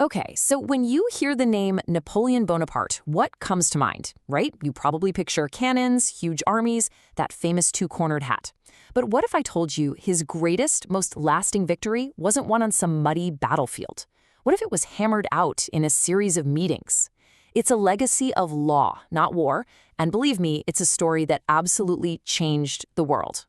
Okay, so when you hear the name Napoleon Bonaparte, what comes to mind, right? You probably picture cannons, huge armies, that famous two-cornered hat. But what if I told you his greatest, most lasting victory wasn't won on some muddy battlefield? What if it was hammered out in a series of meetings? It's a legacy of law, not war, and believe me, it's a story that absolutely changed the world.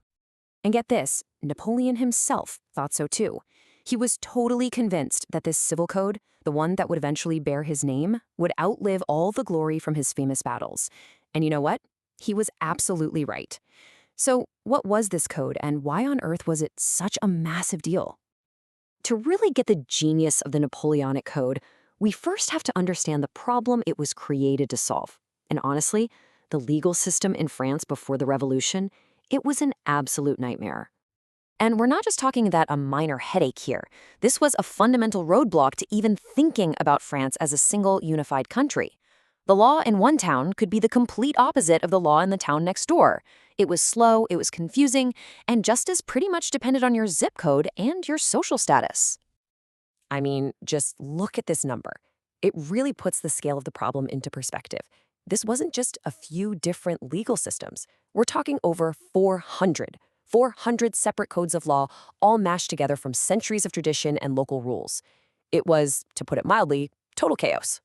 And get this, Napoleon himself thought so too. He was totally convinced that this civil code, the one that would eventually bear his name, would outlive all the glory from his famous battles. And you know what? He was absolutely right. So, what was this code, and why on earth was it such a massive deal? To really get the genius of the Napoleonic Code, we first have to understand the problem it was created to solve. And honestly, the legal system in France before the Revolution, it was an absolute nightmare. And we're not just talking about a minor headache here. This was a fundamental roadblock to even thinking about France as a single unified country. The law in one town could be the complete opposite of the law in the town next door. It was slow, it was confusing, and justice pretty much depended on your zip code and your social status. I mean, just look at this number. It really puts the scale of the problem into perspective. This wasn't just a few different legal systems. We're talking over 400 separate codes of law, all mashed together from centuries of tradition and local rules. It was, to put it mildly, total chaos.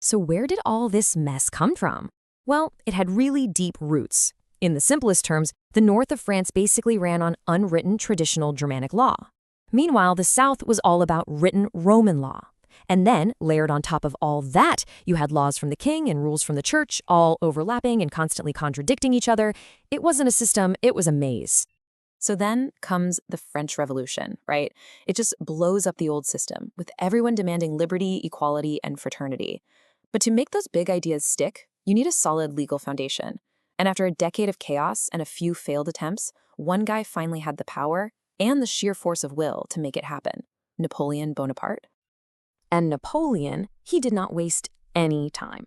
So where did all this mess come from? Well, it had really deep roots. In the simplest terms, the north of France basically ran on unwritten traditional Germanic law. Meanwhile, the south was all about written Roman law. And then, layered on top of all that, you had laws from the king and rules from the church, all overlapping and constantly contradicting each other. It wasn't a system, it was a maze. So then comes the French Revolution, right? It just blows up the old system, with everyone demanding liberty, equality, and fraternity. But to make those big ideas stick, you need a solid legal foundation. And after a decade of chaos and a few failed attempts, one guy finally had the power and the sheer force of will to make it happen: Napoleon Bonaparte. And Napoleon, he did not waste any time.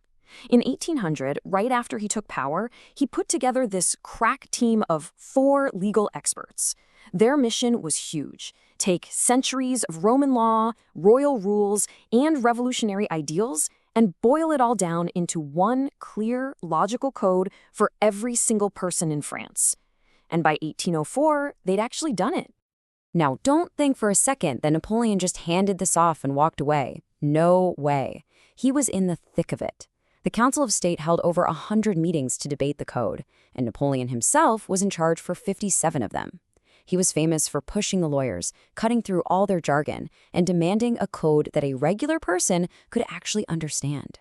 In 1800, right after he took power, he put together this crack team of 4 legal experts. Their mission was huge: take centuries of Roman law, royal rules, and revolutionary ideals and boil it all down into one clear, logical code for every single person in France. And by 1804, they'd actually done it. Now, don't think for a second that Napoleon just handed this off and walked away. No way. He was in the thick of it. The Council of State held over 100 meetings to debate the code, and Napoleon himself was in charge for 57 of them. He was famous for pushing the lawyers, cutting through all their jargon, and demanding a code that a regular person could actually understand.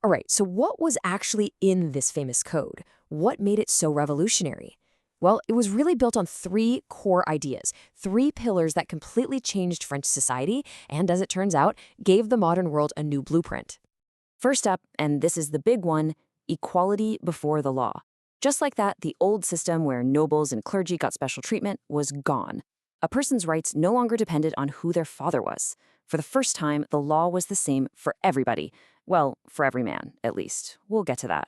All right, so what was actually in this famous code? What made it so revolutionary? Well, it was really built on 3 core ideas, 3 pillars that completely changed French society and, as it turns out, gave the modern world a new blueprint. First up, and this is the big one, equality before the law. Just like that, the old system where nobles and clergy got special treatment was gone. A person's rights no longer depended on who their father was. For the first time, the law was the same for everybody. Well, for every man, at least. We'll get to that.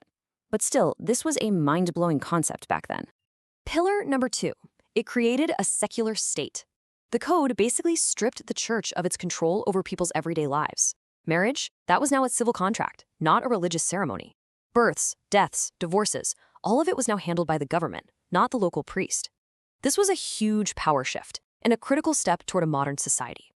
But still, this was a mind-blowing concept back then. Pillar number 2, it created a secular state. The code basically stripped the church of its control over people's everyday lives. Marriage, that was now a civil contract, not a religious ceremony. Births, deaths, divorces, all of it was now handled by the government, not the local priest. This was a huge power shift and a critical step toward a modern society.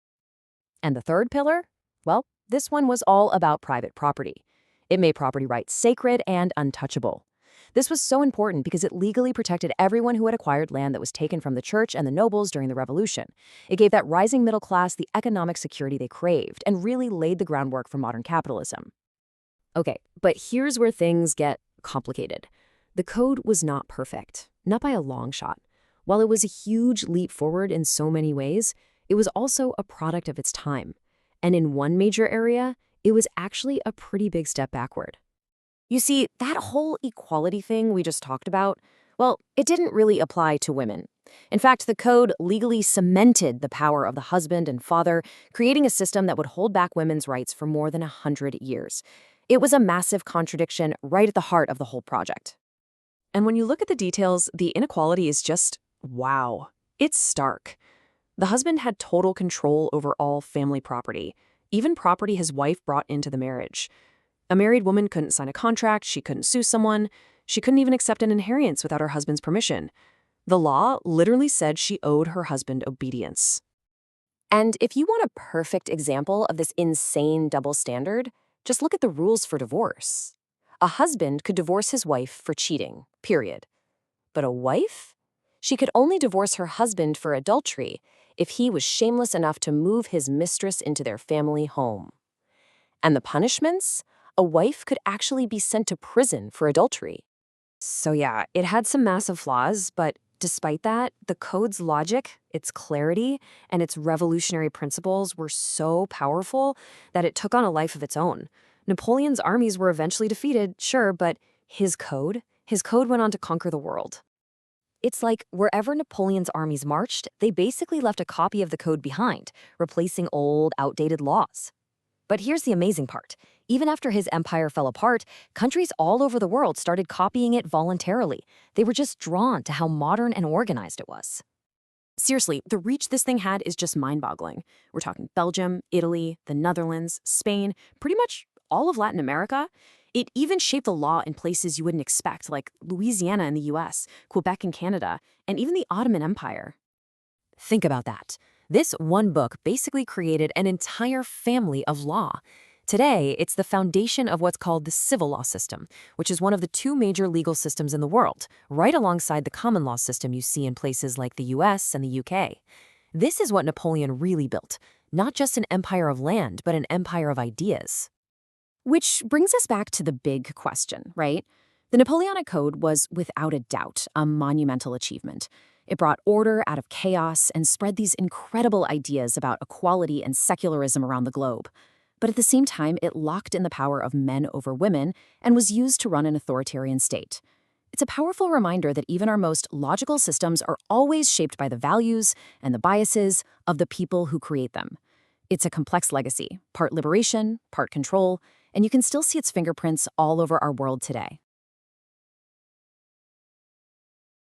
And the third pillar? Well, this one was all about private property. It made property rights sacred and untouchable. This was so important because it legally protected everyone who had acquired land that was taken from the church and the nobles during the Revolution. It gave that rising middle class the economic security they craved and really laid the groundwork for modern capitalism. Okay, but here's where things get complicated. The code was not perfect, not by a long shot. While it was a huge leap forward in so many ways, it was also a product of its time. And in one major area, it was actually a pretty big step backward. You see, that whole equality thing we just talked about, well, it didn't really apply to women. In fact, the code legally cemented the power of the husband and father, creating a system that would hold back women's rights for more than 100 years. It was a massive contradiction right at the heart of the whole project. And when you look at the details, the inequality is just, wow. It's stark. The husband had total control over all family property. even property his wife brought into the marriage. A married woman couldn't sign a contract, she couldn't sue someone, she couldn't even accept an inheritance without her husband's permission. The law literally said she owed her husband obedience. And if you want a perfect example of this insane double standard, just look at the rules for divorce. A husband could divorce his wife for cheating, period. But a wife? She could only divorce her husband for adultery if he was shameless enough to move his mistress into their family home. And the punishments? A wife could actually be sent to prison for adultery. So yeah, it had some massive flaws, but despite that, the code's logic, its clarity, and its revolutionary principles were so powerful that it took on a life of its own. Napoleon's armies were eventually defeated, sure, but his code went on to conquer the world. It's like wherever Napoleon's armies marched, they basically left a copy of the code behind, replacing old, outdated laws. But here's the amazing part. Even after his empire fell apart, countries all over the world started copying it voluntarily. They were just drawn to how modern and organized it was. Seriously, the reach this thing had is just mind-boggling. We're talking Belgium, Italy, the Netherlands, Spain, pretty much all of Latin America. It even shaped the law in places you wouldn't expect, like Louisiana in the US, Quebec in Canada, and even the Ottoman Empire. Think about that. This one book basically created an entire family of law. Today, it's the foundation of what's called the civil law system, which is one of the two major legal systems in the world, right alongside the common law system you see in places like the US and the UK. This is what Napoleon really built, not just an empire of land, but an empire of ideas. Which brings us back to the big question, right? The Napoleonic Code was, without a doubt, a monumental achievement. It brought order out of chaos and spread these incredible ideas about equality and secularism around the globe. But at the same time, it locked in the power of men over women and was used to run an authoritarian state. It's a powerful reminder that even our most logical systems are always shaped by the values and the biases of the people who create them. It's a complex legacy, part liberation, part control, and you can still see its fingerprints all over our world today.